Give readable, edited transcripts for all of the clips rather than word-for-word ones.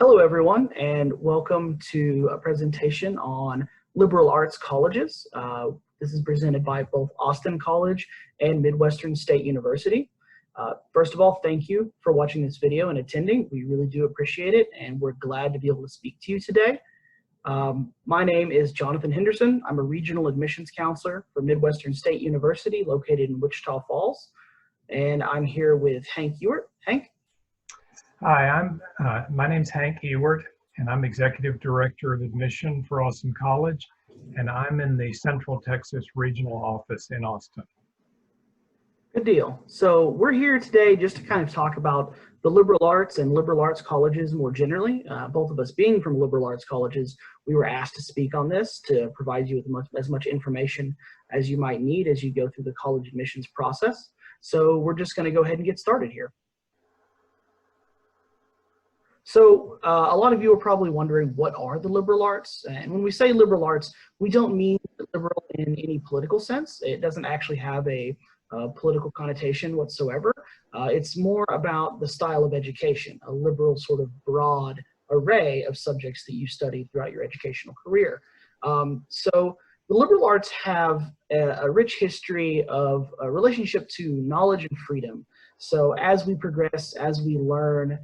Hello, everyone, and welcome to a presentation on liberal arts colleges. This is presented by both Austin College and Midwestern State University. First of all, thank you for watching this video and attending. We really do appreciate it, and we're glad to be able to speak to you today. My name is Jonathan Henderson. I'm a regional admissions counselor for Midwestern State University located in Wichita Falls, and I'm here with Hank Ewert. Hank? Hi, my name's Hank Ewert, and I'm Executive Director of Admission for Austin College, and I'm in the Central Texas Regional Office in Austin. Good deal. So we're here today just to kind of talk about the liberal arts and liberal arts colleges more generally. Both of us being from liberal arts colleges, we were asked to speak on this to provide you with as much information as you might need as you go through the college admissions process. So we're just going to go ahead and get started here. So a lot of you are probably wondering, what are the liberal arts? And when we say liberal arts, we don't mean liberal in any political sense. It doesn't actually have a political connotation whatsoever. It's more about the style of education, a liberal sort of broad array of subjects that you study throughout your educational career. So the liberal arts have a rich history of a relationship to knowledge and freedom. So as we progress, as we learn,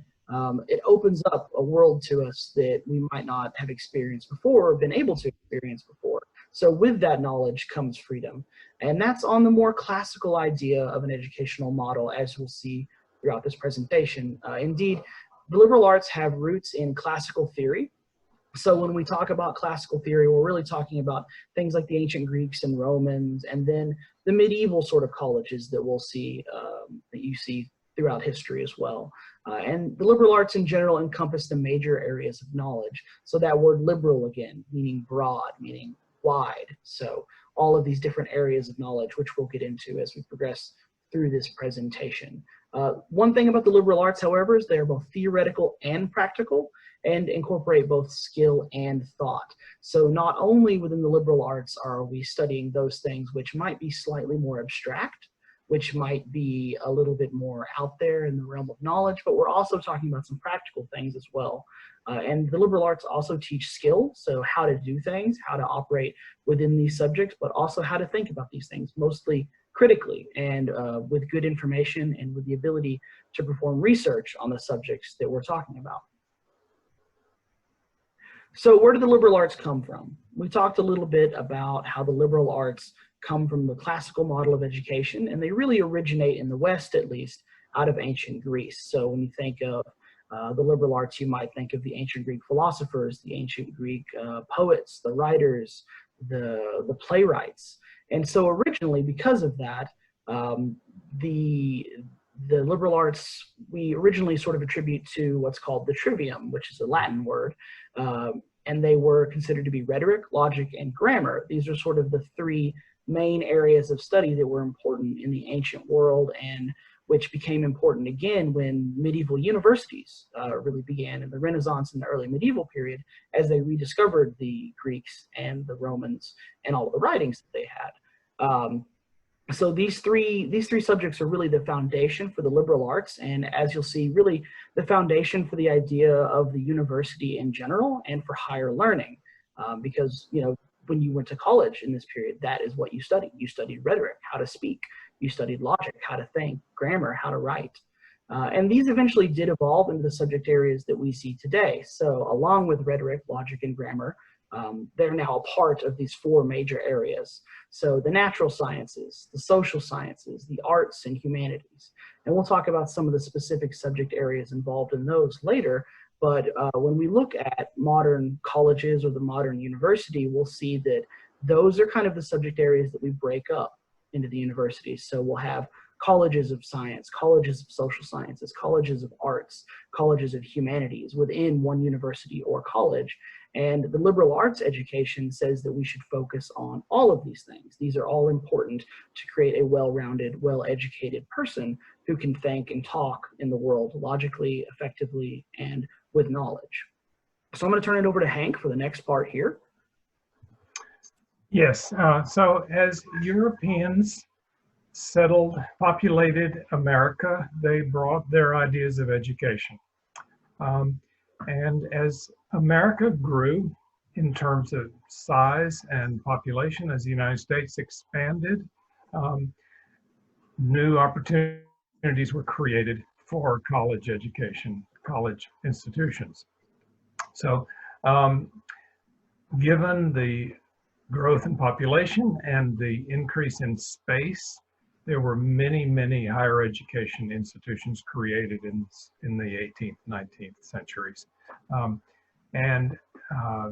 it opens up a world to us that we might not have experienced before or been able to experience before. So with that knowledge comes freedom. And that's on the more classical idea of an educational model, as we'll see throughout this presentation. Indeed, the liberal arts have roots in classical theory. So when we talk about classical theory, we're really talking about things like the ancient Greeks and Romans, and then the medieval sort of colleges that we'll see, that you see throughout history as well. And the liberal arts in general encompass the major areas of knowledge. So that word liberal again, meaning broad, meaning wide. So all of these different areas of knowledge, which we'll get into as we progress through this presentation. One thing about the liberal arts, however, is they are both theoretical and practical and incorporate both skill and thought. So not only within the liberal arts are we studying those things which might be slightly more abstract, which might be a little bit more out there in the realm of knowledge, but we're also talking about some practical things as well. And the liberal arts also teach skill, so how to do things, how to operate within these subjects, but also how to think about these things, mostly critically and with good information and with the ability to perform research on the subjects that we're talking about. So where did the liberal arts come from? We talked a little bit about how the liberal arts come from the classical model of education, and they really originate in the West, at least, out of ancient Greece. So when you think of the liberal arts, you might think of the ancient Greek philosophers, the ancient Greek poets, the writers, the playwrights. And so originally, because of that, the liberal arts, we originally sort of attribute to what's called the trivium, which is a Latin word, and they were considered to be rhetoric, logic, and grammar. These are sort of the three main areas of study that were important in the ancient world, and which became important again when medieval universities really began in the Renaissance and the early medieval period, as they rediscovered the Greeks and the Romans and all of the writings that they had. So these three subjects are really the foundation for the liberal arts, and as you'll see, really the foundation for the idea of the university in general and for higher learning, because when you went to college in this period, that is what you studied. You studied rhetoric, how to speak. You studied logic, how to think, grammar, how to write. And these eventually did evolve into the subject areas that we see today. So along with rhetoric, logic, and grammar, they're now a part of these four major areas. So the natural sciences, the social sciences, the arts and humanities. And we'll talk about some of the specific subject areas involved in those later. But when we look at modern colleges or the modern university, we'll see that those are kind of the subject areas that we break up into the universities. So we'll have colleges of science, colleges of social sciences, colleges of arts, colleges of humanities within one university or college. And the liberal arts education says that we should focus on all of these things. These are all important to create a well-rounded, well-educated person who can think and talk in the world logically, effectively, and with knowledge. So I'm going to turn it over to Hank for the next part here. Yes, so as Europeans settled, populated America, they brought their ideas of education. And as America grew in terms of size and population, as the United States expanded, um, new opportunities were created for college education, college institutions. So um, given the growth in population and the increase in space, there were many, many higher education institutions created in the 18th, 19th centuries. Um, and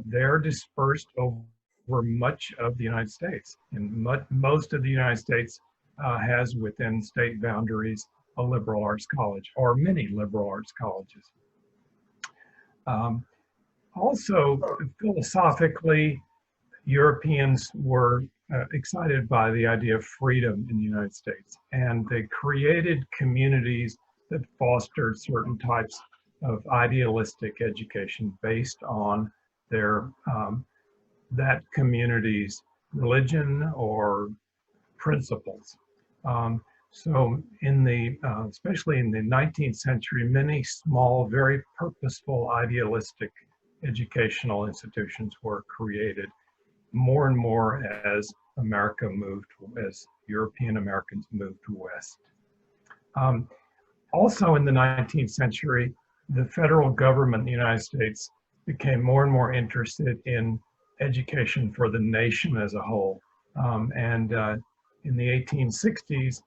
they're dispersed over much of the United States. And most of the United States has within state boundaries a liberal arts college or many liberal arts colleges. Um, Also, philosophically, Europeans were excited by the idea of freedom in the United States, and they created communities that fostered certain types of idealistic education based on their that community's religion or principles. So in the, especially in the 19th century, many small, very purposeful, idealistic educational institutions were created more and more as America moved, as European Americans moved west. Um, Also in the 19th century, the federal government in the United States became more and more interested in education for the nation as a whole. And in the 1860s,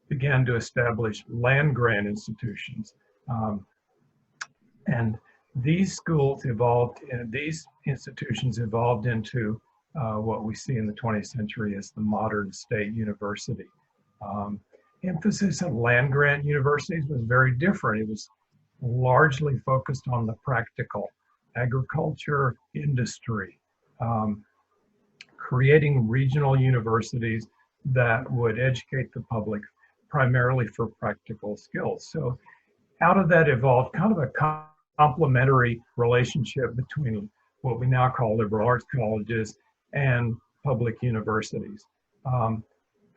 began to establish land grant institutions. And these schools evolved, and these institutions evolved into what we see in the 20th century as the modern state university. Um, Emphasis on land grant universities was very different. It was largely focused on the practical, agriculture, industry, um, creating regional universities that would educate the public primarily for practical skills. So out of that evolved kind of a complementary relationship between what we now call liberal arts colleges and public universities.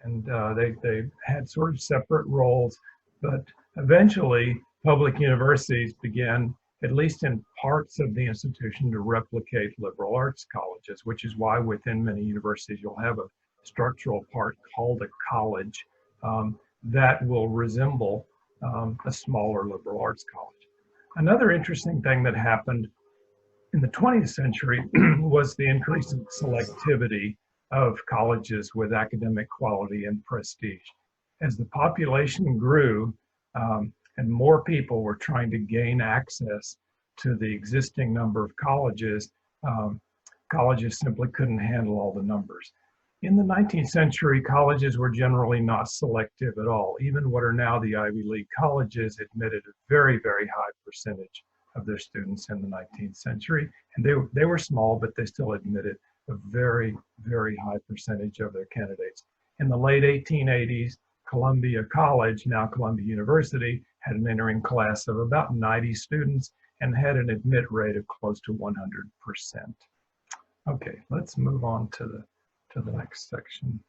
And they had sort of separate roles, but eventually public universities began, at least in parts of the institution, to replicate liberal arts colleges, which is why within many universities you'll have a structural part called a college that will resemble a smaller liberal arts college. Another interesting thing that happened in the 20th century was the increase in selectivity of colleges with academic quality and prestige. As the population grew and more people were trying to gain access to the existing number of colleges, colleges simply couldn't handle all the numbers. In the 19th century, colleges were generally not selective at all. Even what are now the Ivy League colleges admitted a very, very high percentage of their students in the 19th century. And they were small, but they still admitted a very, very high percentage of their candidates. In the late 1880s, Columbia College, now Columbia University, had an entering class of about 90 students and had an admit rate of close to 100%. Okay, let's move on to the next section.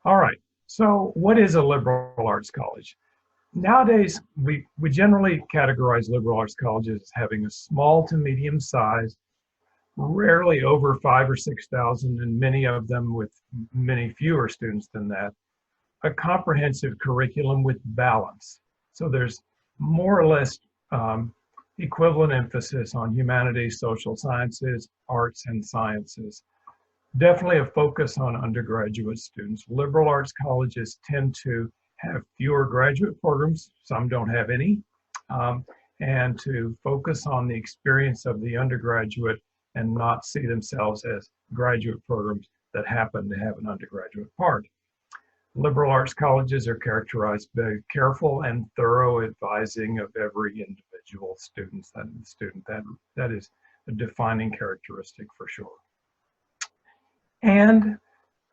All right, so what is a liberal arts college? Nowadays, we generally categorize liberal arts colleges as having a small to medium size, rarely over 5,000 or 6,000, and many of them with many fewer students than that, a comprehensive curriculum with balance. So there's more or less equivalent emphasis on humanities, social sciences, arts, and sciences. Definitely a focus on undergraduate students. Liberal arts colleges tend to have fewer graduate programs, some don't have any, and to focus on the experience of the undergraduate and not see themselves as graduate programs that happen to have an undergraduate part. Liberal arts colleges are characterized by careful and thorough advising of every individual student. That is a defining characteristic for sure. And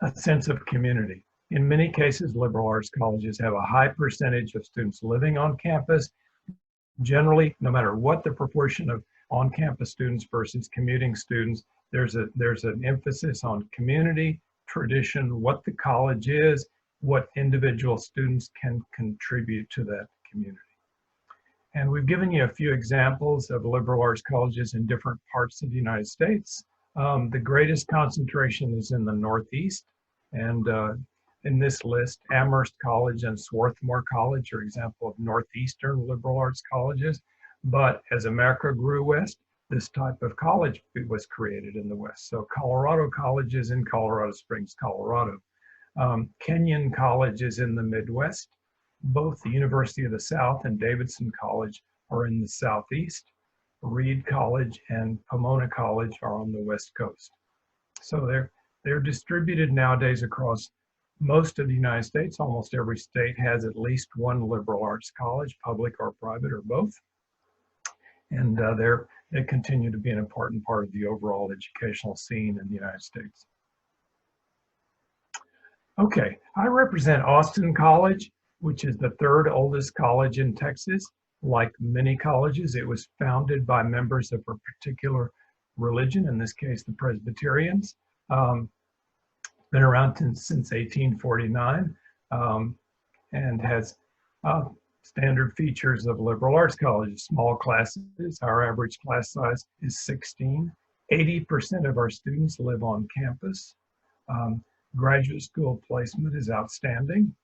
a sense of community. In many cases, liberal arts colleges have a high percentage of students living on campus. Generally, no matter what the proportion of on-campus students versus commuting students, there's an emphasis on community, tradition, what the college is, what individual students can contribute to that community. And we've given you a few examples of liberal arts colleges in different parts of the United States. The greatest concentration is in the Northeast, and in this list, Amherst College and Swarthmore College are example of Northeastern liberal arts colleges. But as America grew west, this type of college was created in the West. So Colorado College is in Colorado Springs, Colorado. Kenyon College is in the Midwest. Both the University of the South and Davidson College are in the Southeast. Reed College and Pomona College are on the West Coast. So they're distributed nowadays across most of the United States. Almost every state has at least one liberal arts college, public or private or both. And they continue to be an important part of the overall educational scene in the United States. Okay, I represent Austin College, which is the third oldest college in Texas. Like many colleges, it was founded by members of a particular religion, in this case, the Presbyterians. Been around since 1849 and has standard features of liberal arts colleges. Small classes, our average class size is 16. 80% of our students live on campus. Graduate school placement is outstanding.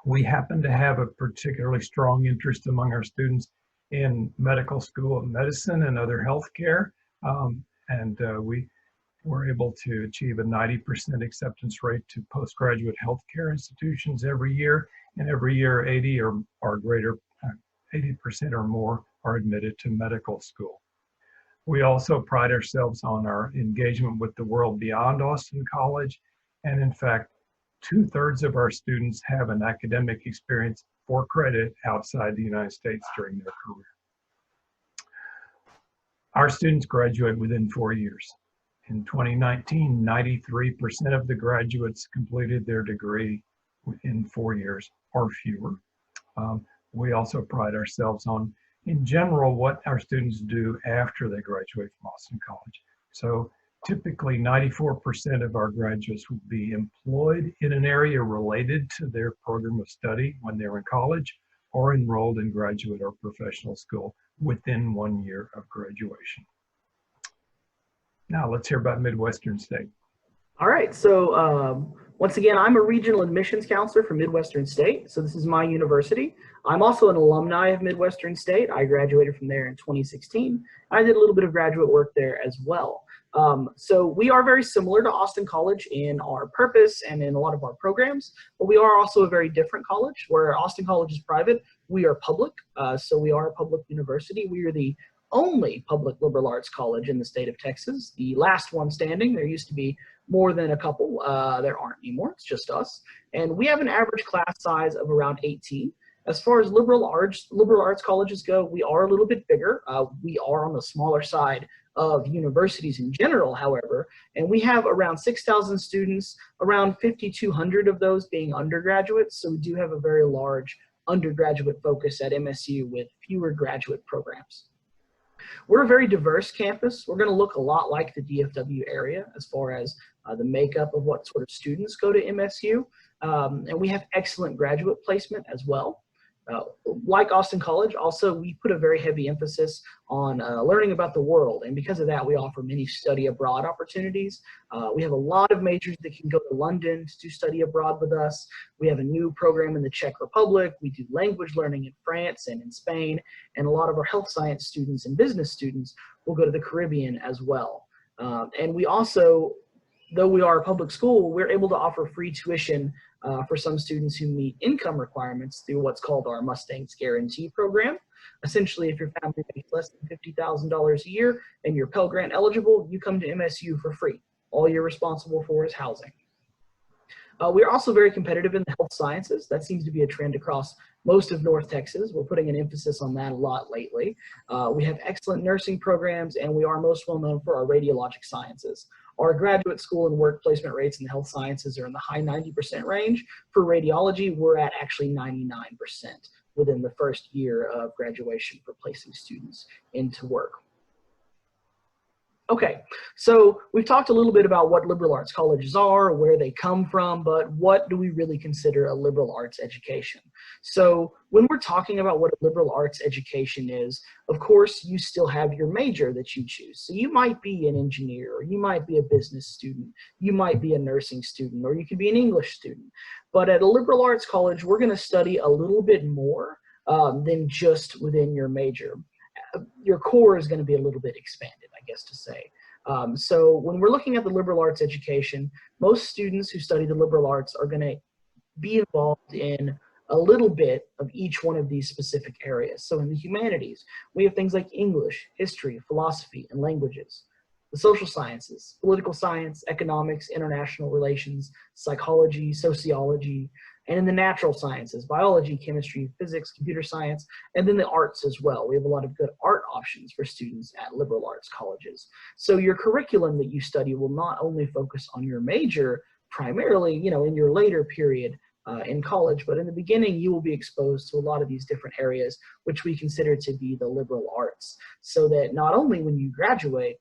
We happen to have a particularly strong interest among our students in medical school of medicine and other healthcare. We were able to achieve a 90% acceptance rate to postgraduate healthcare institutions every year. And every year, 80 or greater, 80% or more are admitted to medical school. We also pride ourselves on our engagement with the world beyond Austin College. And in fact, 2/3 of our students have an academic experience for credit outside the United States during their career. Our students graduate within 4 years. In 2019, 93% of the graduates completed their degree within 4 years or fewer. We also pride ourselves on, in general, what our students do after they graduate from Austin College. So typically 94% of our graduates will be employed in an area related to their program of study when they're in college or enrolled in graduate or professional school within 1 year of graduation. Now let's hear about Midwestern State. All right, so once again, I'm a regional admissions counselor for Midwestern State. So this is my university. I'm also an alumni of Midwestern State. I graduated from there in 2016. I did a little bit of graduate work there as well. So we are very similar to Austin College in our purpose and in a lot of our programs, but we are also a very different college. Where Austin College is private, we are public. So we are a public university. We are the only public liberal arts college in the state of Texas, the last one standing. There used to be more than a couple. There aren't anymore. It's just us. And we have an average class size of around 18. As far as liberal arts colleges go, we are a little bit bigger. We are on the smaller side of universities in general, however, and we have around 6,000 students, around 5,200 of those being undergraduates. So we do have a very large undergraduate focus at MSU with fewer graduate programs. We're a very diverse campus. We're going to look a lot like the DFW area as far as the makeup of what sort of students go to MSU. And we have excellent graduate placement as well. Like Austin College, also, we put a very heavy emphasis on learning about the world. And because of that, we offer many study abroad opportunities. We have a lot of majors that can go to London to do study abroad with us. We have a new program in the Czech Republic. We do language learning in France and in Spain. And a lot of our health science students and business students will go to the Caribbean as well. And we also, though we are a public school, we're able to offer free tuition for some students who meet income requirements through what's called our Mustangs Guarantee program. Essentially, if your family makes less than $50,000 a year and you're Pell Grant eligible, you come to MSU for free. All you're responsible for is housing. We're also very competitive in the health sciences. That seems to be a trend across most of North Texas. We're putting an emphasis on that a lot lately. We have excellent nursing programs, and we are most well known for our radiologic sciences. Our graduate school and work placement rates in the health sciences are in the high 90% range. For radiology, we're at actually 99% within the first year of graduation for placing students into work. Okay, so we've talked a little bit about what liberal arts colleges are, where they come from, but what do we really consider a liberal arts education? So when we're talking about what a liberal arts education is, of course, you still have your major that you choose. So you might be an engineer, or you might be a business student, you might be a nursing student, or you could be an English student. But at a liberal arts college, we're going to study a little bit more than just within your major. Your core is going to be a little bit expanded, I guess to say. So when we're looking at the liberal arts education, most students who study the liberal arts are going to be involved in a little bit of each one of these specific areas. So in the humanities, we have things like English, history, philosophy, and languages. The social sciences, political science, economics, international relations, psychology, sociology, and in the natural sciences, biology, chemistry, physics, computer science, and then the arts as well. We have a lot of good art options for students at liberal arts colleges. So your curriculum that you study will not only focus on your major, primarily, in your later period in college, but in the beginning, you will be exposed to a lot of these different areas, which we consider to be the liberal arts, so that not only when you graduate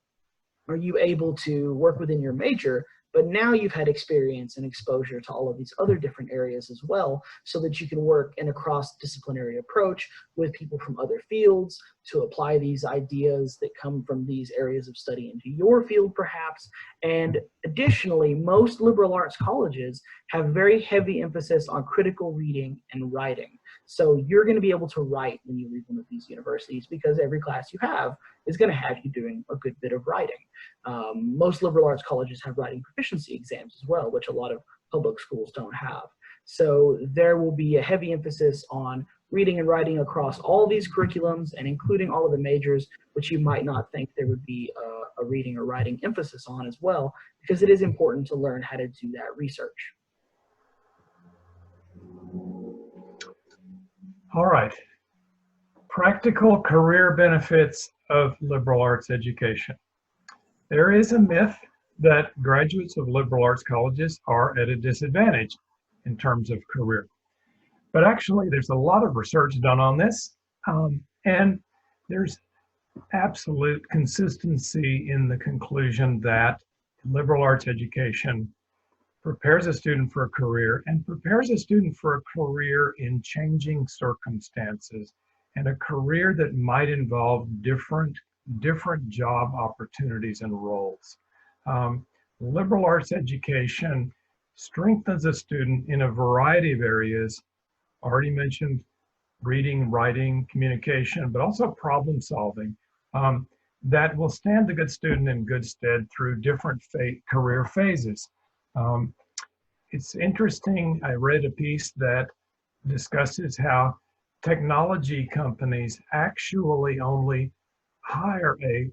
are you able to work within your major, but now you've had experience and exposure to all of these other different areas as well, so that you can work in a cross-disciplinary approach with people from other fields to apply these ideas that come from these areas of study into your field perhaps. And additionally, most liberal arts colleges have very heavy emphasis on critical reading and writing. So you're going to be able to write when you leave one of these universities, because every class you have is going to have you doing a good bit of writing. Most liberal arts colleges have writing proficiency exams as well, which a lot of public schools don't have. So there will be a heavy emphasis on reading and writing across all these curriculums, and including all of the majors, which you might not think there would be a reading or writing emphasis on as well, because it is important to learn how to do that research. All right. Practical career benefits of liberal arts education. There is a myth that graduates of liberal arts colleges are at a disadvantage in terms of career. But actually, there's a lot of research done on this, and there's absolute consistency in the conclusion that liberal arts education prepares a student for a career, and prepares a student for a career in changing circumstances, and a career that might involve different job opportunities and roles. Liberal arts education strengthens a student in a variety of areas. Already mentioned reading, writing, communication, but also problem solving, that will stand a good student in good stead through different career phases. It's interesting, I read a piece that discusses how technology companies actually only hire a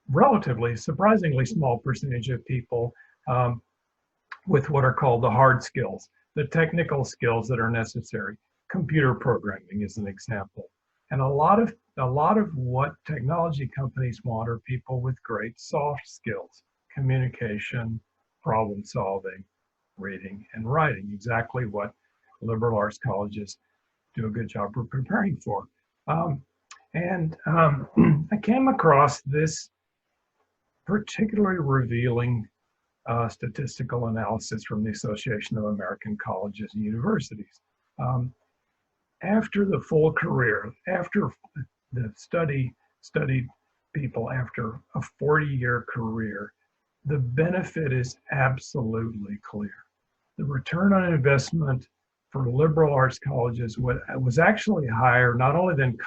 relatively, surprisingly small percentage of people with what are called the hard skills, the technical skills that are necessary. Computer programming is an example. And a lot of what technology companies want are people with great soft skills: communication, problem solving, reading, and writing, exactly what liberal arts colleges do a good job of preparing for. I came across this particularly revealing statistical analysis from the Association of American Colleges and Universities. After the full career, after the studied people after a 40-year career, the benefit is absolutely clear. The return on investment for liberal arts colleges was actually higher, not only than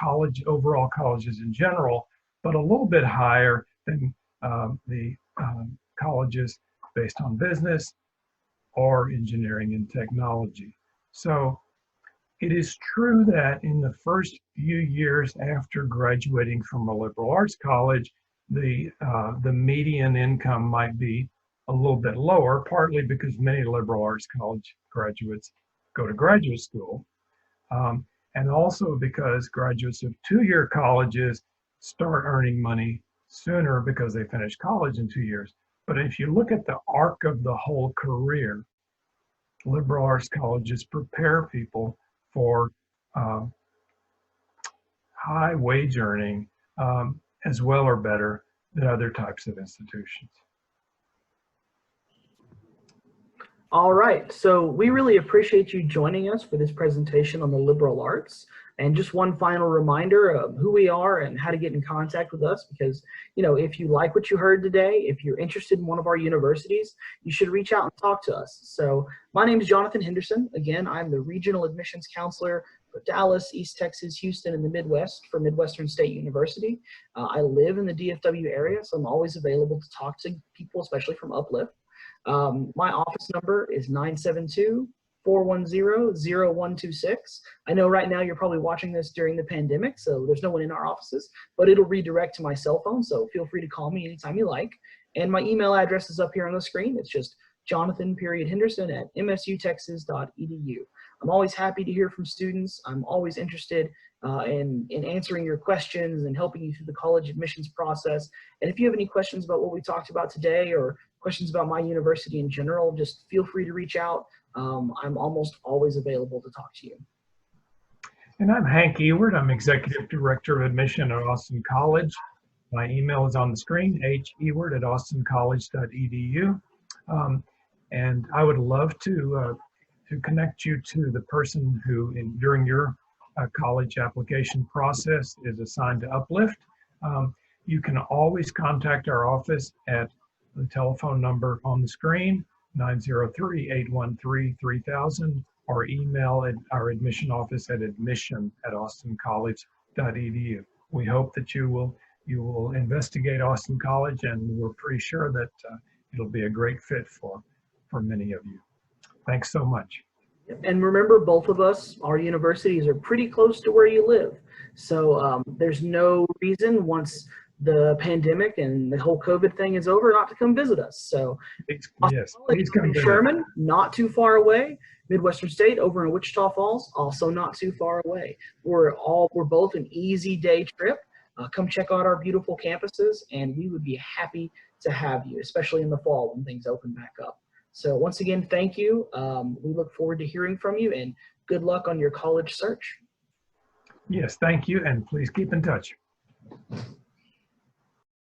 overall colleges in general, but a little bit higher than the colleges based on business or engineering and technology. So it is true that in the first few years after graduating from a liberal arts college, the median income might be a little bit lower, partly because many liberal arts college graduates go to graduate school, and also because graduates of two-year colleges start earning money sooner because they finish college in 2 years. But if you look at the arc of the whole career, liberal arts colleges prepare people for high wage earning as well or better than other types of institutions. All right, so we really appreciate you joining us for this presentation on the liberal arts. And just one final reminder of who we are and how to get in contact with us, because, you know, if you like what you heard today, if you're interested in one of our universities, you should reach out and talk to us. So my name is Jonathan Henderson. Again, I'm the Regional Admissions Counselor for Dallas, East Texas, Houston, and the Midwest for Midwestern State University. I live in the DFW area, so I'm always available to talk to people, especially from Uplift. My office number is 972-410-0126. I know right now you're probably watching this during the pandemic, so there's no one in our offices, but it'll redirect to my cell phone, so feel free to call me anytime you like. And my email address is up here on the screen. It's just jonathan.henderson@msutexas.edu. I'm always happy to hear from students. I'm always interested in answering your questions and helping you through the college admissions process. And if you have any questions about what we talked about today or questions about my university in general, just feel free to reach out. I'm almost always available to talk to you. And I'm Hank Ewert. I'm Executive Director of Admission at Austin College. My email is on the screen, hewert@austincollege.edu. And I would love to connect you to the person who, during your college application process, is assigned to Uplift. You can always contact our office at the telephone number on the screen, 903-813-3000, or email at our admission office at admission@austincollege.edu. We hope that you will investigate Austin College, and we're pretty sure that it'll be a great fit for many of you. Thanks so much. And remember, both of us, our universities are pretty close to where you live. So there's no reason once the pandemic and the whole COVID thing is over not to come visit us. So yes, please come visit. Sherman, not too far away. Midwestern State over in Wichita Falls, also not too far away. We're both an easy day trip. Come check out our beautiful campuses, and we would be happy to have you, especially in the fall when things open back up. So once again, thank you. We look forward to hearing from you, and good luck on your college search. Yes, thank you, and please keep in touch.